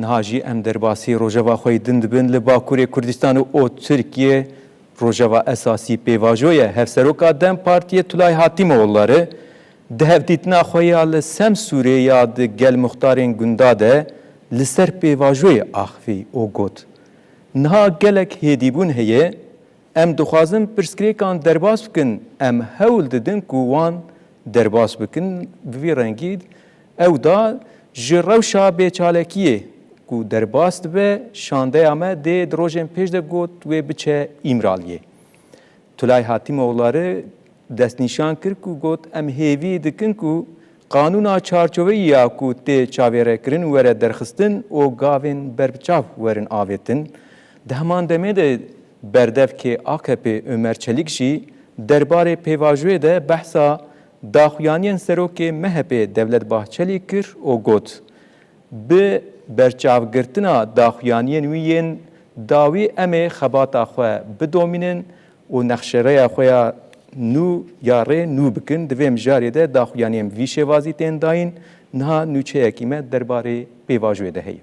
نهاجی ام درباسی روجوا خوی دندبن لباکوری کردستان و ترکیه روجوا اساسی پیواجوی هفسروکا دم پارتی تولای حاتیموğulları دهفتیتنا خویال سم سوریه د گل مختارین گنداده لسر پیواجوی آخفی او گوت نها گلک هدیبون هیه ام دخوازم پرسکریکان درباس بکن ام هول ددن کوان درباس بکن بوی رنگید او دا جروشا بیچالکیه کو درباست به شانده آمه ده دروژن پیش ده گوت و بچه ایمرالیه تولای حاتیموğulları دست نشان کرد کو گوت ام هیوی دکن کو قانونا چارچوبه یا کو ته چاویره کرن وره درخستن او گاوین بربچاو ورن آویتن دهمان دمه ده بردف که AKP Ömer Çelik jî derbarê pêvajoyê de behsa daxuyaniyên serokê MHP Devlet Bahçeli kir û got bi berçavgirtina daxuyaniyên wî yên dawî em ê xebata xwe bidomînin û nexşereya xwe ya nû ya rê nû bikin divê mijarê de daxuyaniyên vî şêwazî tên dayîn niha nûçeyekî me derbarê pêvajoyê de heye.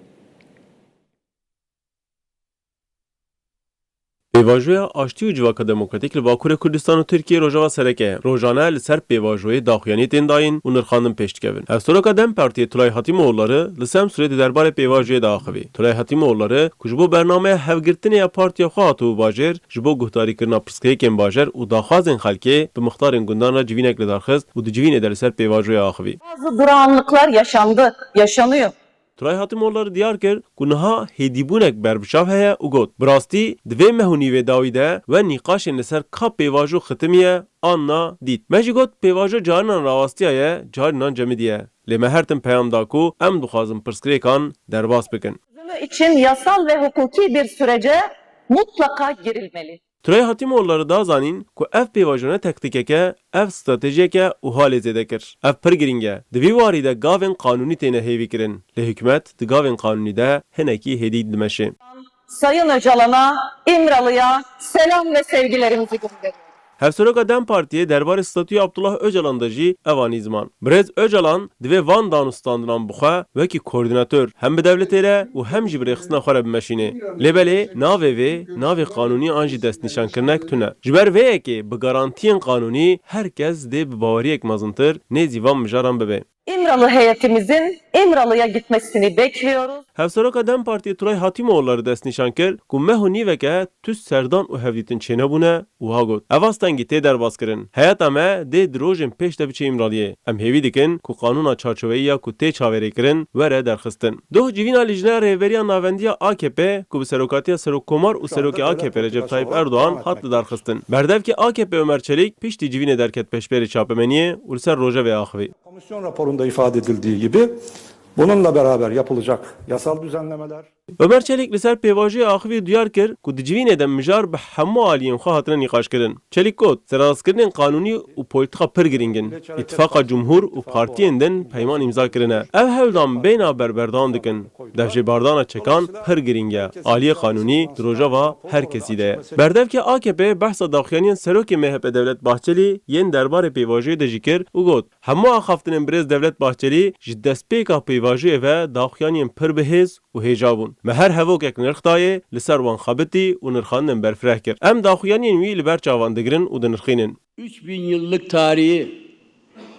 Pêvajoya Aştî û Civaka Demokratîk li Bakurê Kurdistan û Tirkiye rojava sereke ye. Rojane li ser pêvajoyê daxuyanî tên dayîn û nirxandin pêş dikevin. Hevsoroka Dem Partiye Tolay Hatîmoğulları li Semsûrê di derbarê pêvajoyê de axivî. Tolay Hatîmoğulları ku ji bo bernameya hevgirtinê ya partiya xwe hatibû bajêr, ji bo guhdarîkirina pirsgirêkên bajêr û daxwazên xelkê bi mixtarên gundan re civînek li derxist û di civînê de li ser pêvajoya axivî. Bazı durağanlıklar yaşanıyor. Tolay Hatîmoğulları diyar kir ku niha hêdîbûnek berbişav heye û got bi rastî divê mehûnî vê dawî de ve nîqaşên li ser ka pêvajo xitimiye anna dît. Me jî got pêvajo carinan rawastiya ye, carinan cemidî ye. Lê me her tim peyam da ku em dixwazin pirsgirêkan derbas bikin. Çözümü için yasal ve hukuki bir sürece mutlaka girilmeli. Tolay Hatîmoğulları da zanîn ku ev pêvajo ne tektikeke, ev stratejiyeke û halê zêde kir. Ev pir giring e. Di vî warî de gavên qanûnî têne hêvî kirin. Lê hikûmet di gavên qanûnî de hinekî hêdî dimeşe. Sayın Öcalan'a, İmralı'ya selam ve sevgilerimizi gönderiyoruz. Hevsoroka Dem Partiye derbarê statûya Abdullah Öcalan de jî evanî ziman. Birêz Öcalan divê van danûstandinan bixwe wekî koordinatör hem bi devletê re û hem jî bi rêxistina xwe re bimeşîne. Lê belê navê vê navê qanûnî an jî destnîşankirinek tune. Ji ber vê yekê bi garantiyên qanûnî herkes dê bi baweriyek mezintir nêzî van mijaran bibe. İmralı heyetimizin İmralı'ya gitmesini bekliyoruz. Hevsoroka Dem Partiye Tolay Hatîmoğulları dest nîşan kir ku mehu nîveke tüs serdan û hevdîtin çênebûne û ha got. Ev astengî tê derbas kirin. Heyeta me dê di rojên pêş de biçe îmraliyê. Em hêvî dikin ku qanûna çarçoveyî ya ku tê çaverê kirin were derxistin. Doh civîna lijneya rêveriya navendiya AKP ku bi serokatiya Serokkomar û Serokê AKP Recep Tayyip Erdoğan hat li derxistin. Berdevkê AKP Ömer Çelik piştî civînê derket peşberê çapemeniyê û li ser rojevê axivî. Komisyon raporunda ifade edildiği gibi bununla beraber yapılacak yasal düzenlemeler. Ömer Çelik li ser pêvajoya axivî duyar kir ku di civînê de mijar bi hemû aliyên xwe hatine nîqaş kirin. Çelik got seranskirinin qanûnî û polîtika pir giring in. İttifaka Cumhur û partiyên din peyman imza kirine. Ev hewldan bêhna berberdan dikin. Devjêbardana çekan pir giring e. Aliyê qanûnî di rojava her kesî de ye. Berdevkê AKP behsa daxuyaniyên serokê MHP Devlet Bahçeli yên derbarê pêvajoyê de jî kir û got hemû axaftinên Birêz Devlet Bahçeli ji destpêka pêvajoyê ve daxuyaniyên pir bihêz û hêja bûn. Me her hevokek nirx dayê li ser wan xebitî û nirxandin berfireh kir. Em daxuyaniyên wî li ber çavan digirin û dinirxînin. 3000 yıllık tarihi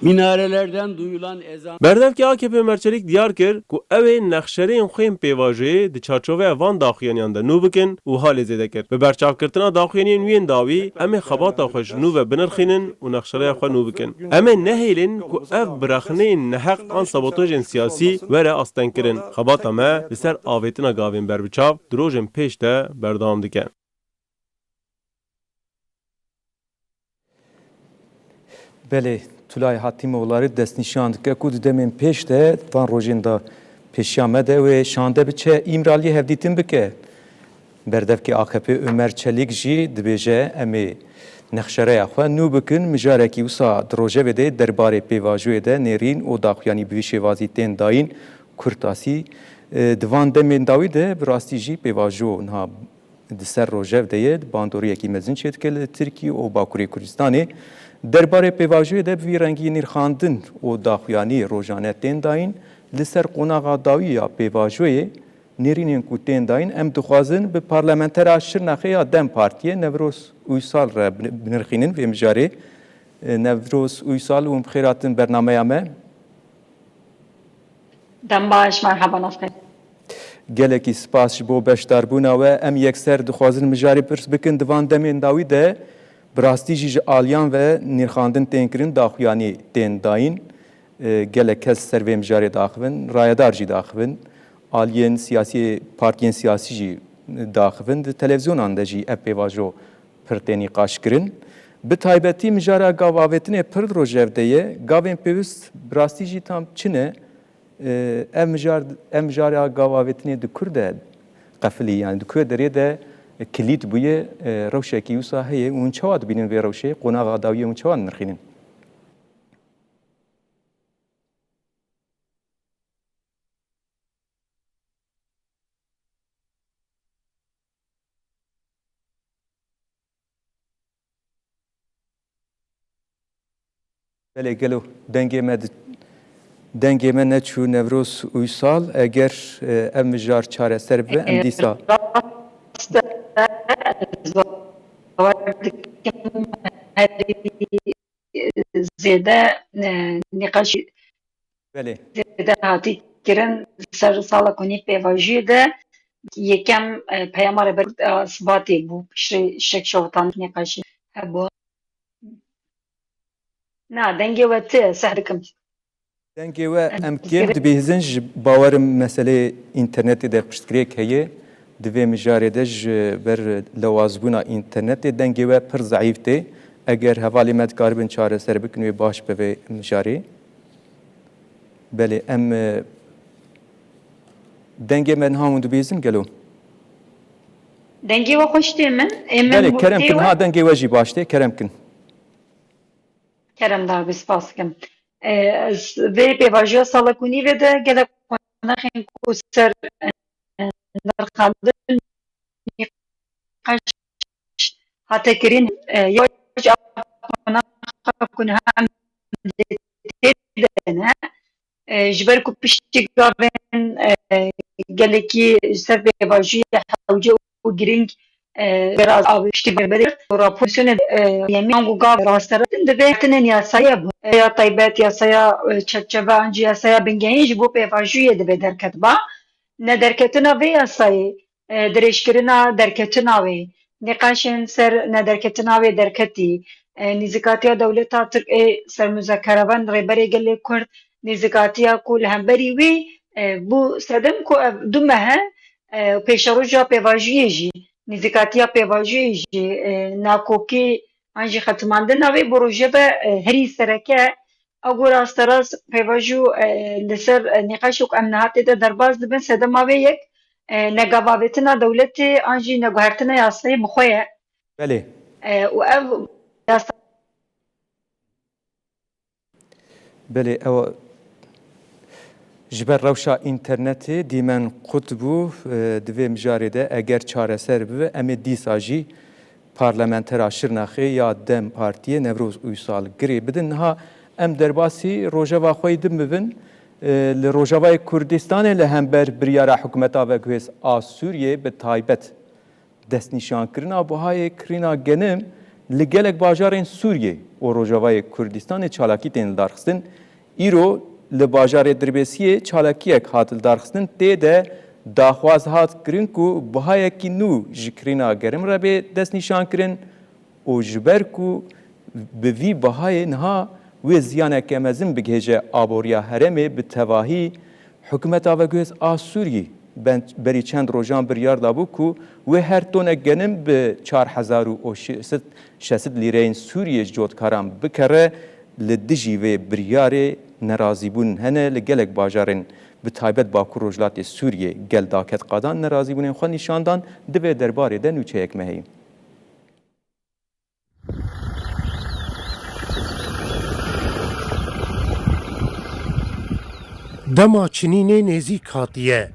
minarelerden duyulan ezan. Berdevkê AKP Ömer Çelik diyar kir ku ew ê nexşereyên xwe yên pêvajoyê di çarçoveya van daxuyaniyan de nû bikin û halê zêde kir. Bi berçavkirtina daxuyaniyên wî yên dawî em ê xebata xwe ji nû ve binirxînin û nexşereya xwe nû bikin. Em ê nehêlin ku ev birexneyên neheq an sabotajên siyasî were astengkirin. Xebata me li ser avêtina gavên berbiçav di rojên pêş de berdewam dike. Belê Tolay Hatîmoğulları dest nîşan dike ku di demên pêş de van rojên da pêşiya me de wê şande biçe îmraliyê hevdîtin bike. Berdevkê AKP Ömer Çelik jî dibêje em ê nexşereya xwe nû bikin mijarekî wisa di rojevê de derbarê pêvajoyê de nêrîn û daxuyanî bi vî şêwazî tên dayîn kurtasî. Di van demên dawî de bi rastî jî pêvajo niha di ser rojev de ye bandoriyekî mezin çê dike li Tirkiye û Bakurê Kurdistanê. Derbarê pêvajoyê de bi vî rengî nîrxandin û daxuyanî rojane tên dayîn li ser qonaxa dawî ya pêvajoyê nêrînên ku tên dayîn em dixwazin bi parlamentera Şirnexê ya Dem Partiye Nevroz Uysal re binirxînin vê mijarê. Nevroz Uysal û bixêratin bernameya me. Dem baş, merhaba nafkar. Gelekî spas ji bo beşdarbûna we em yekser dixwazin mijarê pirs bikin divan demên dawî de bi rastî jî ji aliyan ve nîrxandin tên kirin daxuyanî tên dayîn. Gelek kes ser vê mijarê daxivin, rayedar jî daxivin, aliyên siyasî partiyên siyasî jî daxivin, di televizyonan de jî ev pêvajo pir tê nîqaş kirin. Bi taybetî mijara gavavêtinê pir rojev de ye, gavên pêwîst bi rastî jî tam çi ne? Ev mijara gavavêtinê di Kur de qefilî yani di ku derê de kilît bûye rewşekî wisa heye û hûn çawa dibînin vê rewşê qonaxa dawiyê hûn çawa nirxînin? Belê gelo dengê me neçû Nevroz Uysal eger ev mijar çareser bibe em dîsa Zêde nîqaş belê zêde hatî kirin ser sala konî pêvajiyê de yekem peyama reber sbatê bû piştî şek şewtan nîqaşî hebû. Na dengê we tê seh dikim. dengê we em kêm dibêhizin ji bawerim meselê înternetê de piştgirêk heye di vê mijarê de ji ber lewazbûna înternetê dengê we pir zeîf tê eger hevalê me dikaribin çareser bikin wê baş bi vê mijarê. Belê em dengê me niha hûn dibêjin gelo. Dengê we xweş tê min Belê kerem kin ha dengê we jî baş tê kerem kin. Kerem dar bi spas dikim. Vê pêvajiya salakonî ve de gelek qonexên ku ser nirxandin nîqaş hate kirin ya qonexa hem tê de ji ber ku piştî gavên gelekî ser pêvajiyê hewce û giring biraz avê piştî berberê raporsiyonê yemîn û gav rasteratin divê tinên yasaya bû ya taybet yasaya çerçeve ancî yasaya bingehîn ji bo pêvajiyê dibe derketba nederketina vê yasayê dirêjkirina derketina wê nîqaşên ser nederketina wê derketî nîzîkatiya dewleta Tirkiyê sermûzekerevan rêberê gelê Kurd nîzîkatiya ku li hemberî wî bû sedem ku ev du mehe pêşeroja pêvajiyê jî nîzîkatiya pêvajiyê jî nakokî an jî xetimandina wê bi rojeve herî sereke ew got rasterast pêvajî û li ser nîqaşek em nihatê de derbas dibin sedema wê yek negavavêtina dewletê an jî neguhertina yasayê bi xwe ye. Belê. û ev yasa Belê ew ji ber rewşa înternetê dîmen qut bû di vê mijarê de eger çareser bibe em ê dîsa jî parlamentera Şirnexê ya Dem Partiye Nevroz Uysal girê bidin. Niha em derbasî rojeva xwe din bibin li Rojavayê Kurdistanê li hember biryara hikûmeta Veguhêz a Sûriyê bi taybet destnîşankirina buhayê kirîna genim li gelek bajarên Sûriyê û Rojavayê Kurdistanê çalakî tên li darxistin. Îro li bajarê Dirbêsiyê çalakiyek hat li darxistin tê de daxwaz hat kirin ku buhayekî nû ji kirîna gerim re bê destnîşankirin û ji ber ku bi vî buhayê niha wê ziyaneke mezin bigihêje aboriya herêmê bi tevahî hikûmeta Veguhêz a Sûriyê berî çend rojan biryar dabû ku wê her tonek genim bi 4,600 lîreyên Sûriyê ji cotkaran bikere li dijî vê biryarê nerazîbûn hene li gelek bajarên bi taybet Bakur Rojhilatê Sûriyê gel daket qadan nerazîbûnên xwe nîşandan divê derbarê de nûçeyek me heye. Dema çinînê nêzik hatiye,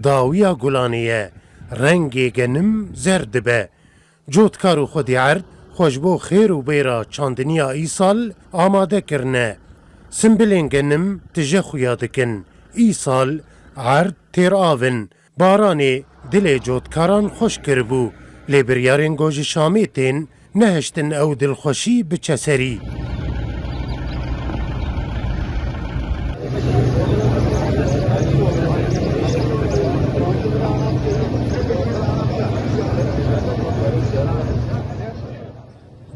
dawiya gulanê ye, rengê genim zer dibe. Cotkar û xwedî erd, xweş bo xêr û bêra çandiniya îsal amade kirine. Simbilên genim tije xuya dikin. Îsal erd têr avin, Baranê dilê cotkaran xweş kiribû, lê biryarên gojî Şamê tên nehiştin ew dilxweşî biçe serî.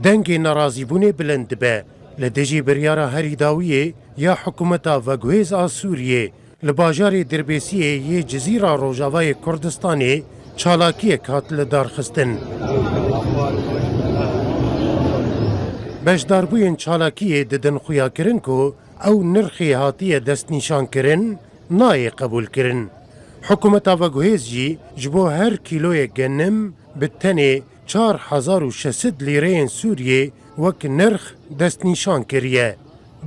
Dengê nerazîbûnê bilind dibe. Li dijî biryara herî dawiyê ya hikûmeta veguhêz a Sûriyê li bajarê Dirbêsiyê yê Cizîra Rojavayê Kurdistanê çalakiyek hat li darxistin. Beşdarbûyên çalakiyê didin xuyakirin ku ew nirxê hatiye destnîşankirin nayê qebûlkirin. Hikûmeta veguhêz jî ji bo her kîloyek genim bi tenê 4600 lîreyên Sûriyê wek nirx destnîşan kiriye.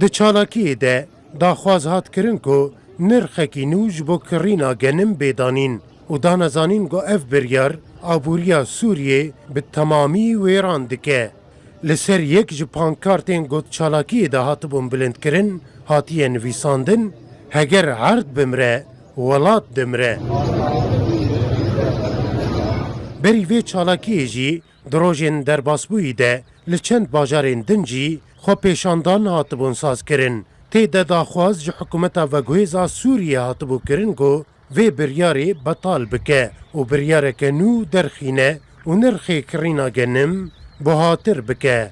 Di çalakiyê de daxwaz hat kirin ku nirxekî nû ji bo kirîna genim bêdanîn û danezanîn got ev biryar abûriya Sûriyê bi temamî wêran dike. Li ser yek ji pankartên got çalakiyê de hatibûn bilindkirin hatiye nivîsandin, heger erd bimre, welat dimre. Berî vê çalakiyê jî di rojên derbasbûyî de li çend bajarên din jî xwe pêşandan hatibûn sazkirin. Tê de daxwaz ji hikûmeta veguhêz a Sûriyê hatibû kirin ku vê biryarê betal bike û biryareke nû derxîne û nirxê kirîna genim buhatir bike.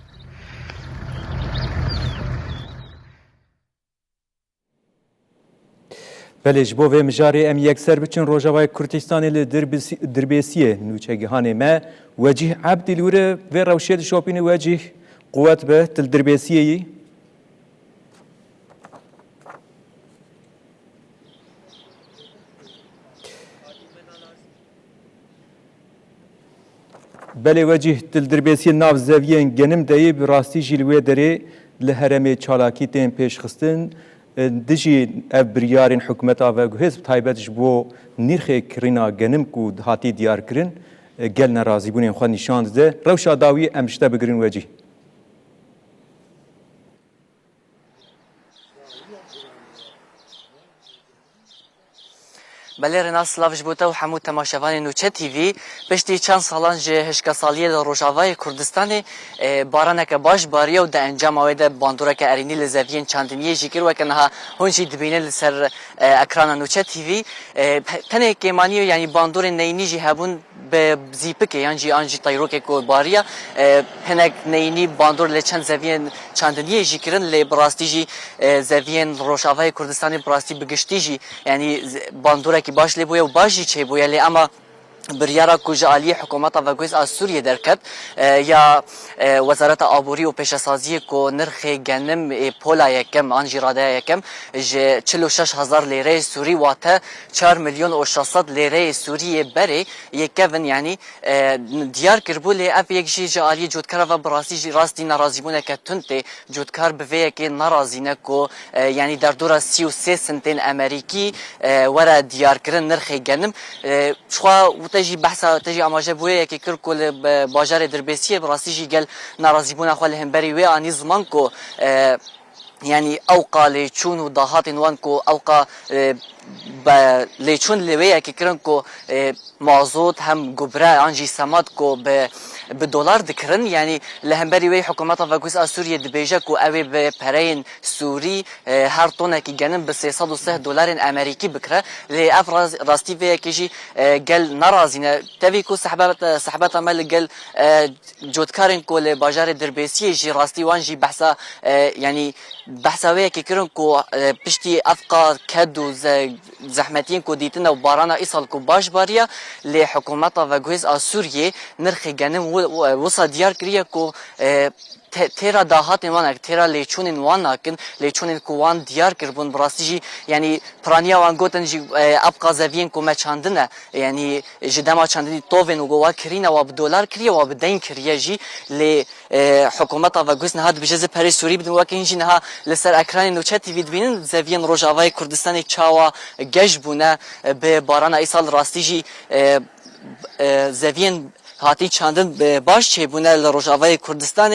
Belê ji bo vê mijarê em yekser biçin Rojavayê Kurdistanê li Dirbêsiyê nûçegihanê me Wecîh Ebdî li were vê rewşê dişopîne Wecîh quwet be til Dirbêsiyê. Belê Wecîh til Dirbêsiyê nav zeviyên genim deyê bi rastî jî li wê derê li heremê çalakî tên pêşxistin. Dijî ev biryarên hikûmeta veguhêz taybet ji bo nîrxê kirîna genim ku hatî diyarkirin gel nerazîbûnên xwe nîşan dide. Rewşa dawî em ji te bigirin Wecîh. بله رنا سلاف جبوتا و حمود تماشاوان نوچه تیوی پشتی چند سالان جه هشکا سالیه در روژاوای کردستان بارانک باش باریه و ده انجام آویده باندورک ارینی لزوین چندینیه جیگر و کنها هنچی دبینه لسر اکران نوچه تیوی تنه کمانیو یعنی باندور نینی جی هبون به زیپک یعنی آنجی تایروک کو باریه هنگ نینی باندور لچند زوین چندینیه جیگرن لی براستی جی زوین روژاوای کردستان براستی بگشتی جی یعنی باندورک باش لی بویا و باشی چه بویا لی اما بریارا کجالی حکومت و گویز از سوریه درکت یا وزارت آبوری و پیشسازی کو نرخ گنم پولا یکم آنجی راده یکم ج 46,000 لیره سوری واته 4 میلیون و 600 لیره سوری بره یکون یعنی دیار کربولی اف یک جی جالی جودکار و براسی جی راستی ناراضیبونه که تنته جودکار به که ناراضینه کو یعنی در دور 33 سنتین امریکی ورا دیار کردن نرخ گنم شوا تجي بحثا تجي اماجه بويه كي كركل باجار دربيسيه براسي جي قال ناراضيبون اخوال همبري وي اني زمانكو يعني اوقا ليچون وضاهات وانكو اوقا ليچون لويه كي كرنكو مازوت هم جبرا انجي سماتكو بدولار دكرن يعني لهمبري وي حكومات فاكوس سوريا دبيجاكو اوي ببرين سوري هر طونه كي جنن ب 306 دولار امريكي بكره لافراز راستي في كيجي قال نرازينا تبيكو سحبات مال قال جودكارن كو باجار دربيسي جي راستي وانجي بحثا يعني بحثاويه كي كرنكو بشتي افقا كدو زحمتين كو ديتنا وبارانا ايصال كو باش باريا لحكومات فاكوس سوريا نرخ جنن وصا ديار كريا كو تيرا داهات وان تيرا ليچون وان لكن ليچون كوان ديار كربون براسيجي يعني برانيا وان غوتن جي ابقى زافين كو ما چاندنا يعني جدما چاندني توفن وغوا كرينا وبدولار كريا وبدين كريا جي ل حكومات فاغوسن هاد بجز باريس سوري بدون واكنجي نها لسر اكران نوچتي فيدبين زافين روجاواي كردستان تشاوا گجبونه به باران ايسال راستيجي زافين هاتی چندن باش چه بونه لروجاوای کردستان